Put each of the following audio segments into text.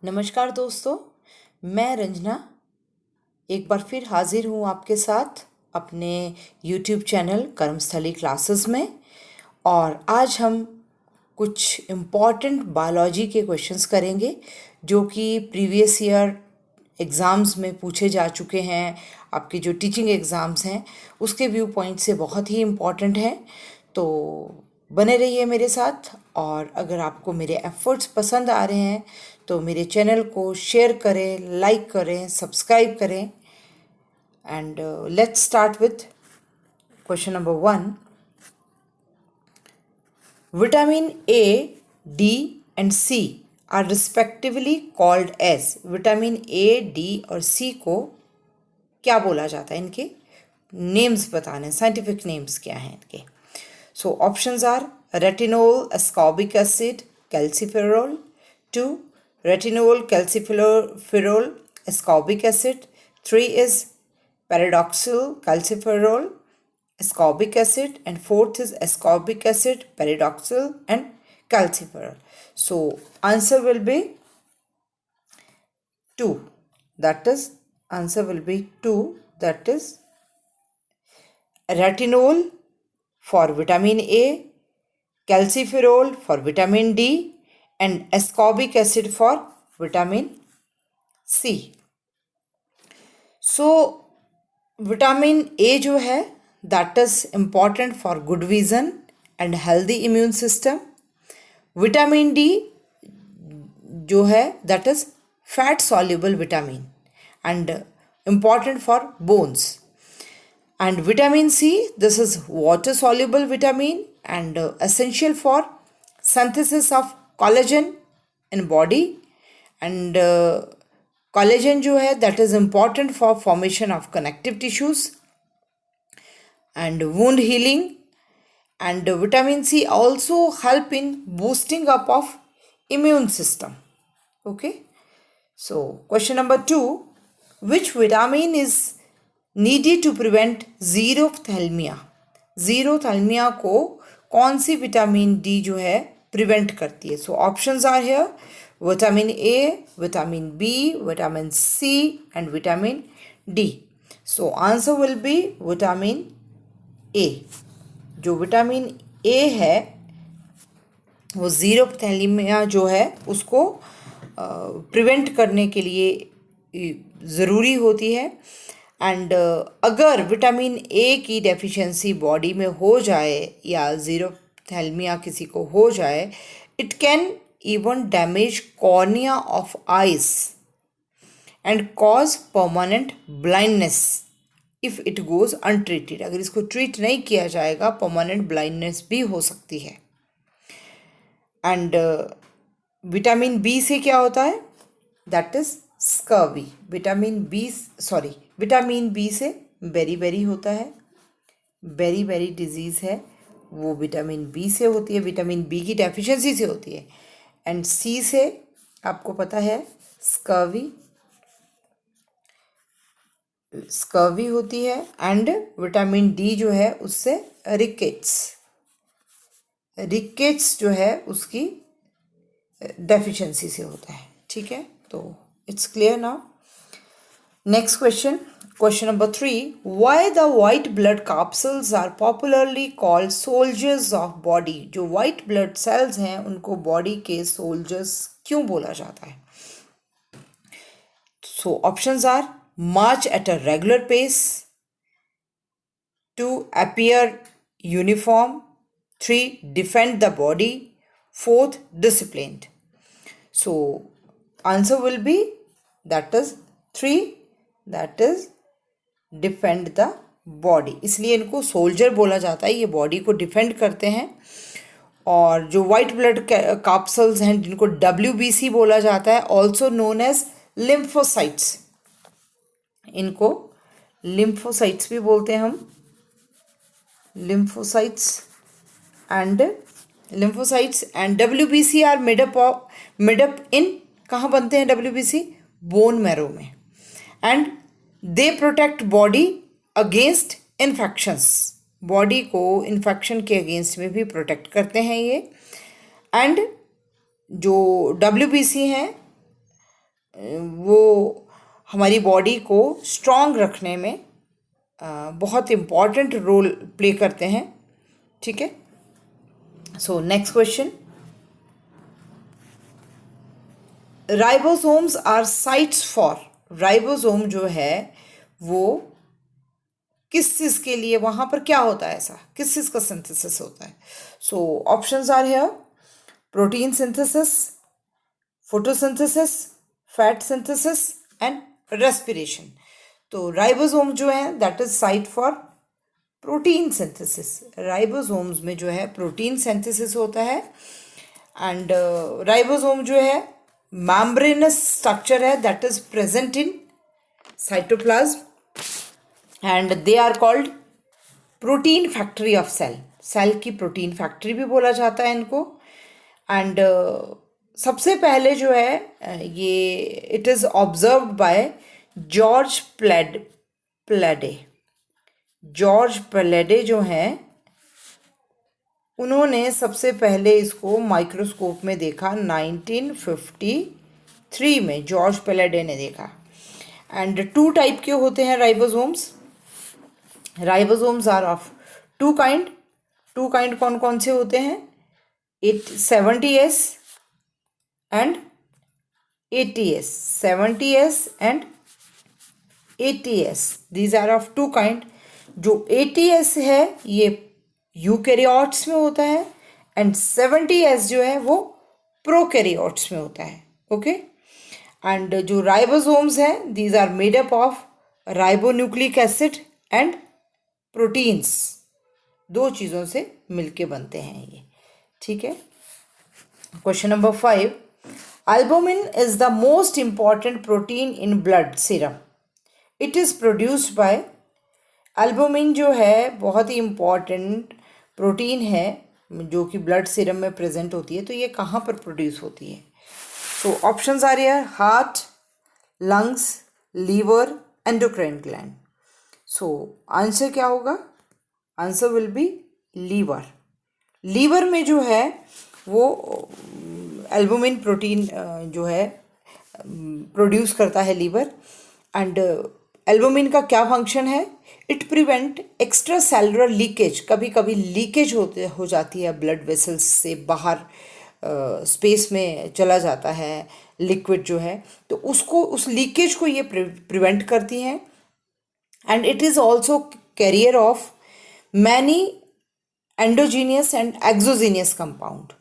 नमस्कार दोस्तों, मैं रंजना एक बार फिर हाजिर हूँ आपके साथ अपने YouTube चैनल कर्मस्थली क्लासेस में। और आज हम कुछ इम्पॉर्टेंट बायोलॉजी के क्वेश्चंस करेंगे जो कि प्रीवियस ईयर एग्ज़ाम्स में पूछे जा चुके हैं। आपके जो टीचिंग एग्ज़ाम्स हैं उसके व्यू पॉइंट से बहुत ही इम्पॉर्टेंट हैं। तो बने रहिए मेरे साथ, और अगर आपको मेरे एफर्ट्स पसंद आ रहे हैं तो मेरे चैनल को शेयर करें, लाइक करें, सब्सक्राइब करें। And let's start with question number 1. Vitamin A, D and C are respectively called as. Vitamin A, D और C को क्या बोला जाता है? इनके नेम्स बताने, साइंटिफिक नेम्स क्या हैं इनके? So options are retinol, ascorbic acid, calciferol. 2. Retinol, calciferol, ascorbic acid. 3 is paradoxal, calciferol, ascorbic acid, and 4th is ascorbic acid, paradoxal and calciferol. So answer will be 2. That is, answer will be 2. That is retinol for vitamin A, calciferol for vitamin D and ascorbic acid for vitamin C. So vitamin A जो है that is important for good vision and healthy immune system. Vitamin D जो है that is fat soluble vitamin and important for bones. And vitamin C, this is water soluble vitamin and essential for synthesis of collagen in body. And collagen जो है that is important for formation of connective tissues and wound healing. And vitamin C also help in boosting up of immune system. Okay, so question number 2, which vitamin is needed to prevent xerophthalmia? xerophthalmia को कौन C vitamin D जो है prevent करती है? So options are here vitamin A, vitamin B, vitamin C and vitamin D. So answer will be vitamin A. जो vitamin ए है वो xerophthalmia जो है उसको प्रिवेंट करने के लिए ज़रूरी होती है. एंड अगर विटामिन ए की डेफिशिएंसी बॉडी में हो जाए या xerophthalmia किसी को हो जाए, it can even damage cornea of eyes and cause permanent blindness if it goes untreated. अगर इसको ट्रीट नहीं किया जाएगा परमानेंट ब्लाइंडनेस भी हो सकती है. एंड विटामिन बी से क्या होता है? That is scurvy. Vitamin B से बेरी होता है. बेरी डिजीज़ है वो विटामिन बी से होती है, विटामिन बी की डेफिशिएंसी से होती है. एंड सी से आपको पता है स्कर्वी होती है. एंड विटामिन डी जो है उससे रिकेट्स जो है उसकी डेफिशिएंसी से होता है. ठीक है, तो it's clear now. Next question number 3, why the white blood capsules are popularly called soldiers of body? जो वाइट ब्लड सेल्स हैं उनको बॉडी के सोल्जर्स क्यों बोला जाता है? So options are march at a regular pace, 2 appear uniform, 3 defend the body, 4th disciplined. So answer will be that is 3, that is defend the body. इसलिए इनको soldier बोला जाता है, ये बॉडी को डिफेंड करते हैं. और जो वाइट ब्लड कैप्सूल्स हैं जिनको WBC बोला जाता है, ऑल्सो नोन एज लिम्फोसाइट्स, इनको लिम्फोसाइट्स भी बोलते हैं हम. Lymphocytes and WBC are made up in, कहाँ बनते हैं WBC? बोन मैरो में. And they protect body against infections, body को इन्फेक्शन के अगेंस्ट में भी प्रोटेक्ट करते हैं ये. एंड जो WBC हैं वो हमारी बॉडी को स्ट्रॉन्ग रखने में बहुत इम्पॉर्टेंट रोल प्ले करते हैं। ठीक है, so next question, ribosomes are sites for, ribosome जो है वो किस चीज़ के लिए, वहाँ पर क्या होता है, ऐसा किस चीज़ का सिंथेसिस होता है? So options are here, protein synthesis, photosynthesis, fat synthesis and respiration. तो राइबोसोम जो है that is site for protein synthesis. Ribosomes में जो है प्रोटीन सिंथेसिस होता है। एंड राइबोसोम जो है मैम्ब्रेनस स्ट्रक्चर है that is present in cytoplasm and they are called protein factory of cell. Cell की प्रोटीन फैक्ट्री भी बोला जाता है इनको। एंड सबसे पहले जो है ये it is observed by George Palade. George Palade जो हैं उन्होंने सबसे पहले इसको माइक्रोस्कोप में देखा 1953 में, जॉर्ज प्लेडे ने देखा। एंड 2 टाइप के होते हैं ribosomes. Ribosomes are of 2 kind. 2 kind कौन कौन से होते हैं? 70S and 80S। 70S and 80S, these are of 2 kind. जो 80S है ये यूकैरियोट्स में होता है एंड 70S जो है वो प्रोकैरियोट्स में होता है। ओके, एंड जो राइबोसोम्स हैं these are made up of ribonucleic acid and proteins. 2 चीज़ों से मिलके बनते हैं ये। ठीक है, question number 5, albumin is the most important protein in blood serum. It is produced by, albumin जो है बहुत ही इम्पॉर्टेंट प्रोटीन है जो कि ब्लड सीरम में प्रेजेंट होती है। तो ये कहाँ पर प्रोड्यूस होती है? तो ऑप्शंस आ रही है heart, lungs, liver, endocrine gland. So answer क्या होगा? Answer will be liver. Liver में जो है वो एल्बुमिन प्रोटीन जो है प्रोड्यूस करता है लीवर। एंड एल्बुमिन का क्या फंक्शन है? It prevent extra cellular leakage. कभी कभी लीकेज हो जाती है ब्लड वेसल्स से बाहर स्पेस में चला जाता है लिक्विड जो है, तो उसको, उस लीकेज को ये प्रिवेंट करती हैं। And it is also carrier of many endogenous and exogenous compound.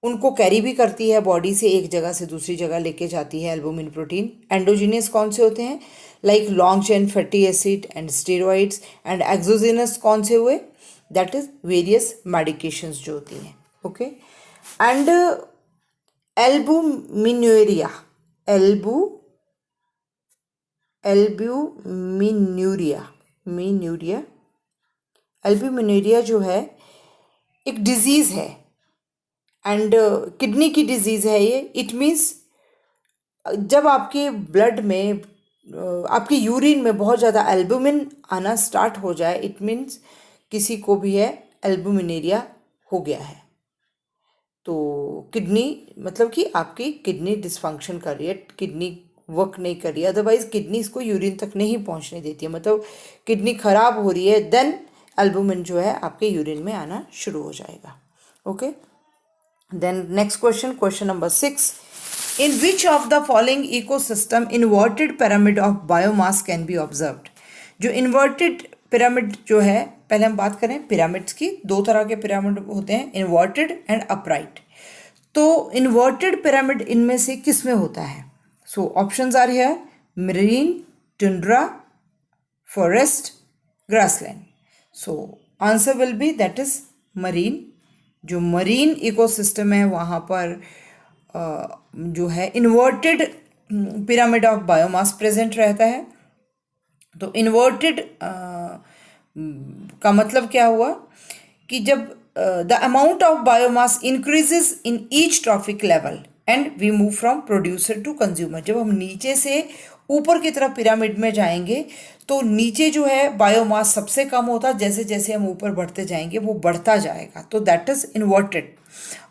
उनको कैरी भी करती है बॉडी से, एक जगह से दूसरी जगह लेके जाती है एल्बुमिन प्रोटीन। एंडोजीनियस कौन से होते हैं? Like long chain fatty acid and steroids. And exogenous कौन से हुए? दैट इज वेरियस मेडिकेशंस जो होती हैं। ओके, एंड एल्बुमिन्यूरिया, एल्बुमिन्यूरिया जो है एक डिजीज़ है एंड किडनी की डिजीज़ है ये। इट मीन्स जब आपके ब्लड में आपके यूरिन में बहुत ज़्यादा एल्बुमिन आना स्टार्ट हो जाए, इट मीन्स किसी को भी है एल्बुमिनेरिया हो गया है। तो किडनी, मतलब कि आपकी किडनी डिसफंक्शन कर रही है, किडनी वर्क नहीं कर रही है, अदरवाइज किडनी इसको यूरिन तक नहीं पहुंचने देती है, मतलब किडनी खराब हो रही है, देन एल्बुमिन जो है आपके यूरिन में आना शुरू हो जाएगा। Okay, then next question, question number 6, in which of the following ecosystem inverted pyramid of biomass can be observed. जो इन्वर्टेड पिरामिड जो है, पहले हम बात करें पिरामिड्स की। 2 तरह के पिरामिड होते हैं, इन्वर्टेड एंड अपराइट। तो इन्वर्टेड पिरामिड इनमें से किस में होता है? So options are here, marine, tundra, forest, grassland. So answer will be that is marine. जो मरीन इकोसिस्टम है वहाँ पर जो है inverted pyramid of biomass present रहता है। तो इन्वर्टेड का मतलब क्या हुआ कि जब the amount of biomass increases in each trophic level and we move from producer to consumer. जब हम नीचे से ऊपर की तरफ पिरामिड में जाएंगे तो नीचे जो है बायोमास सबसे कम होता, जैसे जैसे हम ऊपर बढ़ते जाएंगे वो बढ़ता जाएगा। तो दैट इज इन्वर्टेड।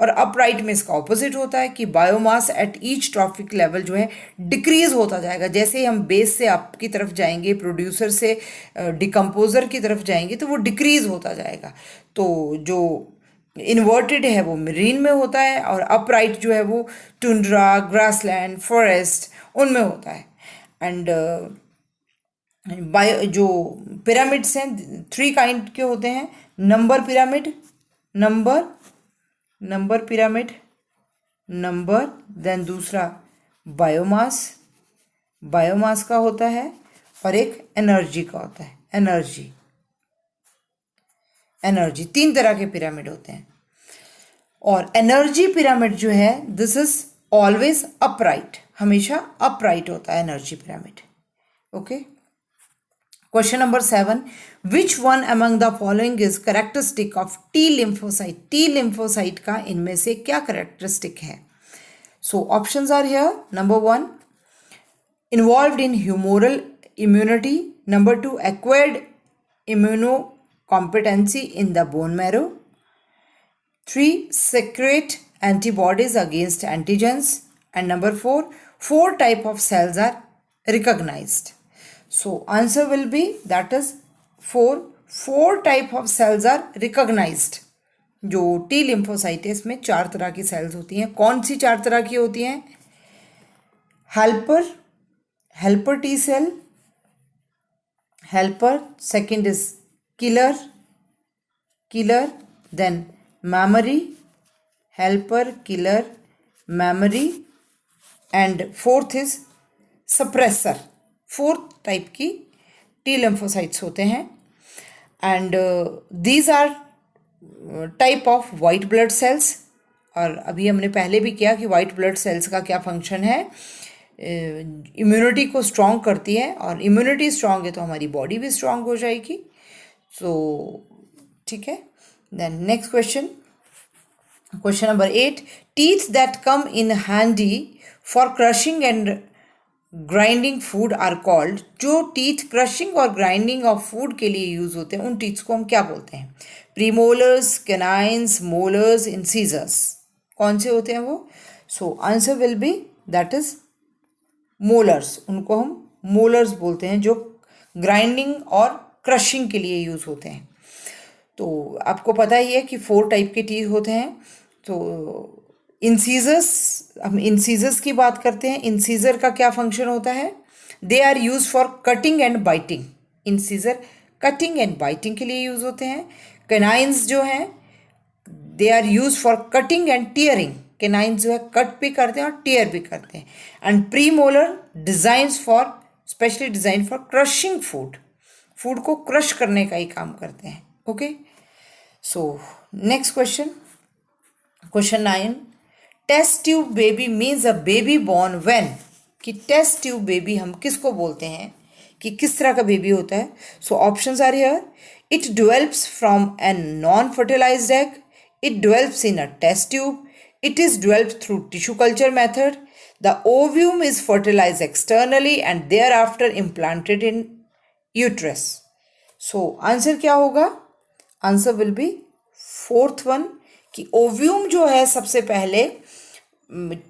और अपराइट में इसका ऑपोजिट होता है कि biomass at each trophic level जो है डिक्रीज होता जाएगा। जैसे ही हम बेस से अप की तरफ जाएंगे, प्रोड्यूसर से डिकम्पोजर की तरफ जाएंगे, तो वो डिक्रीज होता जाएगा। तो जो इन्वर्टेड है वो मरीन में होता है, और अपराइट जो है वो टुंड्रा, ग्रासलैंड, फॉरेस्ट उनमें होता है। एंड बायो जो पिरामिड्स हैं 3 काइंड के होते हैं। Number pyramid, number pyramid, number, then दूसरा बायोमास, बायोमास का होता है, और एक एनर्जी का होता है, एनर्जी। 3 तरह के पिरामिड होते हैं। और एनर्जी पिरामिड जो है दिस इज ऑलवेज अपराइट, हमेशा अपराइट होता है energy pyramid. Okay, question number 7, which one among the following is characteristic of T lymphocyte? T lymphocyte का इनमें से क्या कैरेक्टरिस्टिक है? So options are here. Number 1, involved in humoral immunity. Number 2, acquired immunocompetency in the bone marrow. 3, secrete antibodies against antigens. And number 4, 4 type of cells are recognized. So answer will be that is 4 type of cells are recognized. जो T lymphocyte है इसमें 4 तरह की sales होती हैं। कौन सी 4 तरह की होती हैं? helper T cell, helper, second is killer, then mammary, helper, killer, mammary, and fourth is suppressor। 4 type की टी लिम्फोसाइट्स होते हैं। And these are type of white blood cells. और अभी हमने पहले भी किया कि वाइट ब्लड सेल्स का क्या फंक्शन है, इम्यूनिटी को स्ट्रॉन्ग करती है, और इम्यूनिटी स्ट्रॉन्ग है तो हमारी बॉडी भी स्ट्रॉन्ग हो जाएगी। सो ठीक है, then next question, question number 8, teeth that come in handy for crushing and grinding food are called. जो टीथ क्रशिंग और ग्राइंडिंग ऑफ फूड के लिए यूज होते हैं उन टीथ्स को हम क्या बोलते हैं? Premolars, canines, molars, incisors. कौन से होते हैं वो? So answer will be that is molars. उनको हम मोलर्स बोलते हैं, जो ग्राइंडिंग और क्रशिंग के लिए यूज होते हैं। तो आपको पता ही है कि 4 टाइप के टीथ होते हैं। तो इंसीजर्स, हम इंसीजर्स की बात करते हैं। इंसीजर का क्या फंक्शन होता है? They are use for cutting and biting. Incisor cutting and biting के लिए यूज होते हैं। कैनाइन्स जो हैं they are use for cutting and tearing. Canines जो है कट भी करते हैं और टीयर भी करते हैं। And premolar designs for, specially design for crushing food को क्रश करने का ही काम करते हैं। Okay, so next question, question 9, test tube baby means a baby born when. कि टेस्ट ट्यूब बेबी हम किसको बोलते हैं, कि किस तरह का बेबी होता है? So options are here. It develops from a non fertilised egg, it develops in a test tube, it is developed through tissue culture method, the ovum is fertilized externally and thereafter implanted in uterus. So answer क्या होगा? Answer will B 4th one, कि ovum जो है सबसे पहले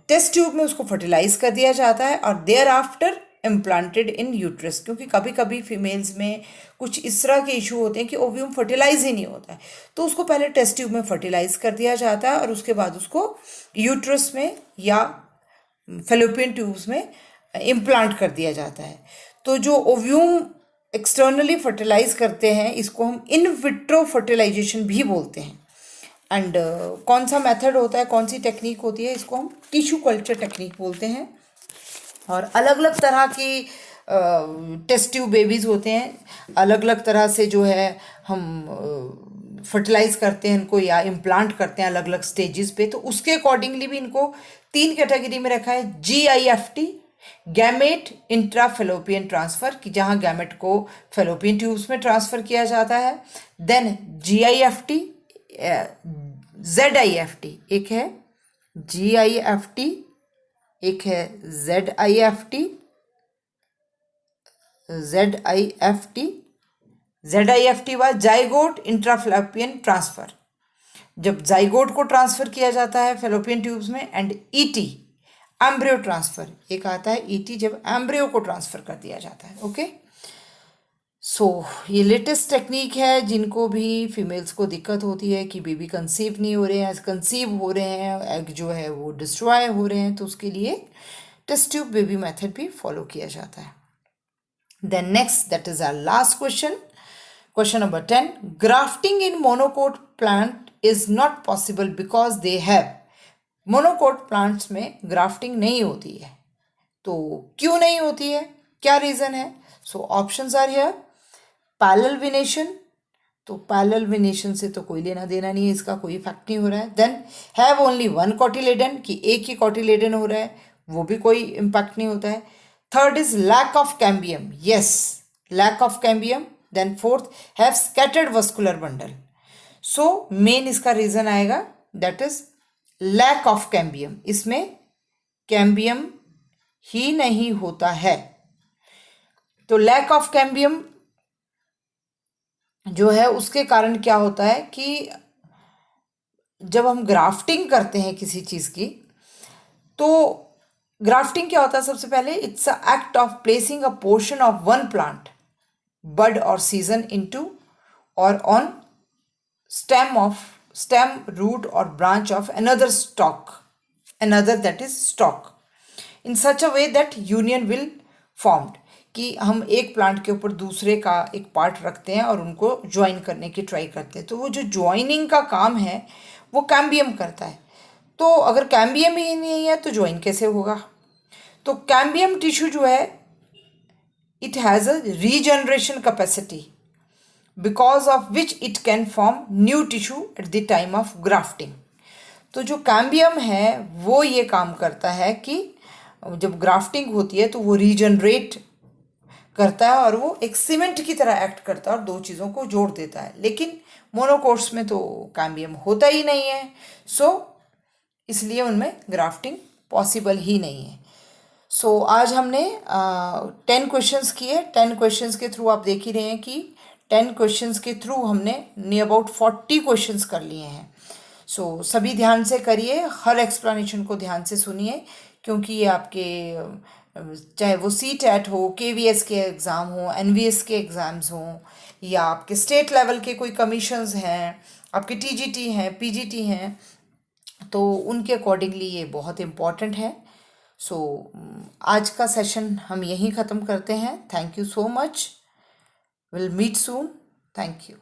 test tube में उसको fertilise कर दिया जाता है और thereafter implanted in uterus. क्योंकि कभी कभी फीमेल्स में कुछ इस तरह के इशू होते हैं कि ओव्यूम फर्टिलाइज ही नहीं होता है, तो उसको पहले टेस्ट ट्यूब में फर्टिलाइज कर दिया जाता है और उसके बाद उसको यूट्रस में या फेलोपियन ट्यूब्स में इम्प्लांट कर दिया जाता है। तो जो ओव्यूम एक्सटर्नली फर्टिलाइज करते हैं इसको हम इन विट्रो फर्टिलाइजेशन भी बोलते हैं। एंड कौन सा मेथड होता है, कौन सी टेक्निक होती है, इसको हम टिश्यू कल्चर टेक्निक बोलते हैं। और अलग अलग तरह की टेस्ट ट्यूब बेबीज़ होते हैं, अलग अलग तरह से जो है हम फर्टिलाइज करते हैं इनको या इम्प्लांट करते हैं अलग अलग स्टेजेस पे। तो उसके अकॉर्डिंगली भी इनको 3 कैटेगरी में रखा है। GIFT, गैमेट इंट्राफेलोपियन ट्रांसफ़र, कि जहाँ गैमेट को फेलोपियन ट्यूब्स में ट्रांसफ़र किया जाता है। देन GIFT, ZIFT, एक है GIFT, एक है ZIFT। ZIFT व जाइगोट इंट्राफेलोपियन ट्रांसफ़र। जब जाइगोट को ट्रांसफर किया जाता है फेलोपियन ट्यूब्स में, एंड ईटी एम्ब्रियो ट्रांसफर, एक आता है ईटी जब एम्ब्रियो को ट्रांसफर कर दिया जाता है। ओके, सो ये लेटेस्ट टेक्निक है, जिनको भी फीमेल्स को दिक्कत होती है कि बेबी कंसीव नहीं हो रहे हैं, कंसीव हो रहे हैं, एग जो है वो डिस्ट्रॉय हो रहे हैं, तो उसके लिए टेस्ट ट्यूब बेबी मेथड भी फॉलो किया जाता है। Then next, that is our last question, question number 10, grafting in monocot plant is not possible because they have, monocot plants में ग्राफ्टिंग नहीं होती है, तो क्यों नहीं होती है, क्या रीज़न है? So options are here, parallel venation, तो पैरेलल विनेशन से तो कोई लेना देना नहीं है, इसका कोई इफेक्ट नहीं हो रहा है। Then have only one cotyledon, कि एक ही कॉटिलेडन हो रहा है, वो भी कोई इम्पैक्ट नहीं होता है। Third is lack of cambium, yes lack of cambium. Then fourth, have scattered vascular bundle, so main इसका रीजन आएगा that is lack of cambium, इसमें कैम्बियम ही नहीं होता है। तो लैक ऑफ कैम्बियम जो है उसके कारण क्या होता है कि जब हम ग्राफ्टिंग करते हैं किसी चीज़ की, तो ग्राफ्टिंग क्या होता है? सबसे पहले it's a act of placing a portion of one plant, bud और सीजन इनटू और ऑन स्टेम रूट और branch of another stock, another that is stock, in such a way that union will formed, कि हम एक plant के ऊपर दूसरे का एक पार्ट रखते हैं और उनको ज्वाइन करने की ट्राई करते हैं, तो वो जो ज्वाइनिंग का काम है वो कैम्बियम करता है। तो अगर कैम्बियम ही नहीं है तो ज्वाइन कैसे होगा? तो कैम्बियम टिश्यू जो है it has a regeneration capacity, because of which it can form new tissue at the time of grafting. तो जो कैम्बियम है वो ये काम करता है कि जब ग्राफ्टिंग होती है तो वो रीजनरेट करता है और वो एक सीमेंट की तरह एक्ट करता है और दो चीज़ों को जोड़ देता है। लेकिन मोनोकोट्स में तो कैम्बियम होता ही नहीं है, सो इसलिए उनमें ग्राफ्टिंग पॉसिबल ही नहीं है। सो आज हमने 10 क्वेश्चंस किए। 10 क्वेश्चंस के थ्रू आप देख ही रहे हैं कि 10 क्वेश्चंस के थ्रू हमने नियर अबाउट 40 क्वेश्चंस कर लिए हैं। सो सभी ध्यान से करिए, हर एक्सप्लेनेशन को ध्यान से सुनिए, क्योंकि ये आपके चाहे वो CTET हो, KVS के एग्ज़ाम हो, NVS के एग्ज़ाम्स हों, या आपके स्टेट लेवल के कोई कमीशंस हैं, आपके TGT हैं, PGT हैं, तो उनके अकॉर्डिंगली ये बहुत इम्पॉर्टेंट है। सो आज का सेशन हम यहीं ख़त्म करते हैं। Thank you so much, will meet soon, thank you.